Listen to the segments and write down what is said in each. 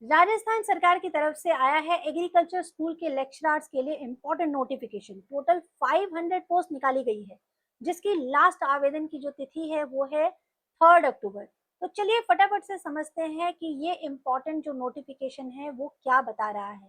राजस्थान सरकार की तरफ से आया है एग्रीकल्चर स्कूल के लेक्चरर्स के लिए इम्पोर्टेंट नोटिफिकेशन। टोटल 500 पोस्ट निकाली गई है, जिसकी लास्ट आवेदन की जो तिथि है वो है 3 अक्टूबर। तो चलिए फटाफट से समझते हैं कि ये इम्पोर्टेंट जो नोटिफिकेशन है वो क्या बता रहा है।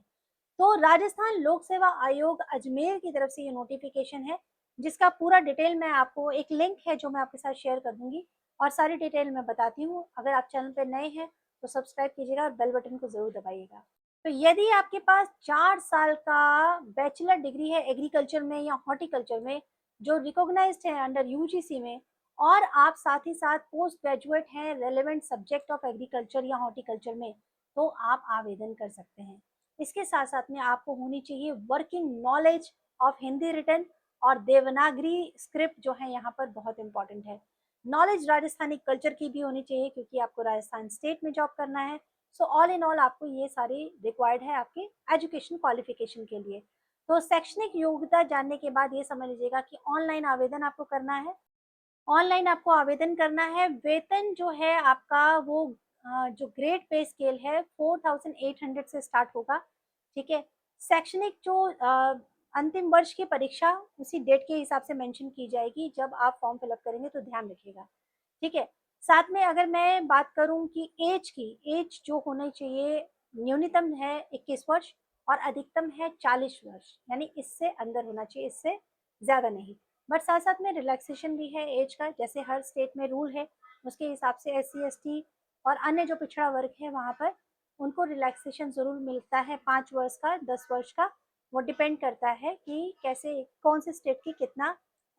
तो राजस्थान लोक सेवा आयोग अजमेर की तरफ से ये नोटिफिकेशन है, जिसका पूरा डिटेल मैं आपको, एक लिंक है जो मैं आपके साथ शेयर कर दूंगी और सारी डिटेल मैं बताती हूँ। अगर आप चैनल पर नए हैं तो सब्सक्राइब कीजिएगा और बेल बटन को जरूर दबाइएगा। तो यदि आपके पास 4 साल का बैचलर डिग्री है एग्रीकल्चर में या हॉर्टिकल्चर में, जो रिकॉग्नाइज्ड है अंडर यूजीसी में, और आप साथ ही साथ पोस्ट ग्रेजुएट हैं रेलेवेंट सब्जेक्ट ऑफ एग्रीकल्चर या हॉर्टिकल्चर में, तो आप आवेदन कर सकते हैं। इसके साथ साथ में आपको होनी चाहिए working knowledge of Hindi written और देवनागरी स्क्रिप्ट जो है यहाँ पर बहुत इंपॉर्टेंट है। नॉलेज राजस्थानी कल्चर की भी होनी चाहिए क्योंकि आपको राजस्थान स्टेट में जॉब करना है। सो ऑल इन ऑल आपको ये सारी रिक्वायर्ड है आपके एजुकेशन क्वालिफिकेशन के लिए। तो शैक्षणिक योग्यता जानने के बाद ये समझ लीजिएगा कि ऑनलाइन आवेदन आपको करना है। ऑनलाइन आपको आवेदन करना है। वेतन जो है आपका वो जो ग्रेड पे स्केल है 4800 से स्टार्ट होगा। ठीक है। शैक्षणिक जो अंतिम वर्ष की परीक्षा उसी डेट के हिसाब से मेंशन की जाएगी जब आप फॉर्म फिलअप करेंगे, तो ध्यान रखिएगा। ठीक है। साथ में अगर मैं बात करूं कि एज की, एज जो होनी चाहिए न्यूनतम है 21 वर्ष और अधिकतम है 40 वर्ष, यानी इससे अंदर होना चाहिए, इससे ज़्यादा नहीं। बट साथ साथ में रिलैक्सेशन भी है एज का, जैसे हर स्टेट में रूल है उसके हिसाब से SC ST और अन्य जो पिछड़ा वर्ग है वहाँ पर उनको रिलैक्सेशन ज़रूर मिलता है, 5 वर्ष का, 10 वर्ष का। वो डिपेंड करता है कि कैसे कौन से स्टेट की कितना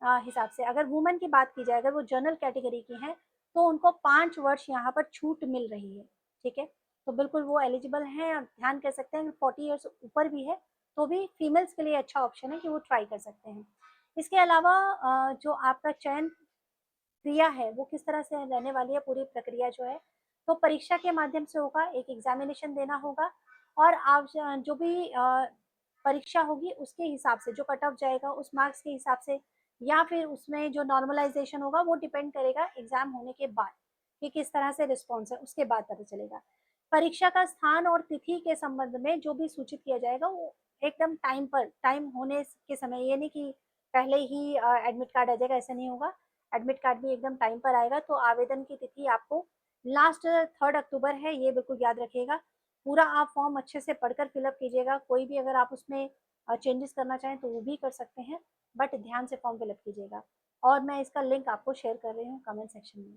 हिसाब से। अगर वुमेन की बात की जाए, अगर वो जनरल कैटेगरी की हैं, तो उनको 5 वर्ष यहाँ पर छूट मिल रही है। ठीक है। तो बिल्कुल वो एलिजिबल हैं। और ध्यान कर सकते हैं कि 40 ईयर्स ऊपर भी है तो भी फीमेल्स के लिए अच्छा ऑप्शन है कि वो ट्राई कर सकते हैं। इसके अलावा जो आपका चयन क्रिया है वो किस तरह से रहने वाली है, पूरी प्रक्रिया जो है, तो परीक्षा के माध्यम से होगा, एक एग्जामिनेशन देना होगा और आप जो भी परीक्षा होगी उसके हिसाब से जो कट ऑफ जाएगा उस मार्क्स के हिसाब से, या फिर उसमें जो नॉर्मलाइजेशन होगा वो डिपेंड करेगा एग्जाम होने के बाद कि किस तरह से रिस्पॉन्स है, उसके बाद पता चलेगा। परीक्षा का स्थान और तिथि के संबंध में जो भी सूचित किया जाएगा वो एकदम टाइम पर, टाइम होने के समय, ये नहीं कि पहले ही एडमिट कार्ड आ जाएगा, ऐसा नहीं होगा। एडमिट कार्ड भी एकदम टाइम पर आएगा। तो आवेदन की तिथि आपको लास्ट 3 अक्टूबर है, ये बिल्कुल याद रखिएगा। पूरा आप फॉर्म अच्छे से पढ़कर फिलअप कीजिएगा। कोई भी अगर आप उसमें चेंजेस करना चाहें तो वो भी कर सकते हैं, बट ध्यान से फॉर्म फिलअप कीजिएगा। और मैं इसका लिंक आपको शेयर कर रही हूँ कमेंट सेक्शन में।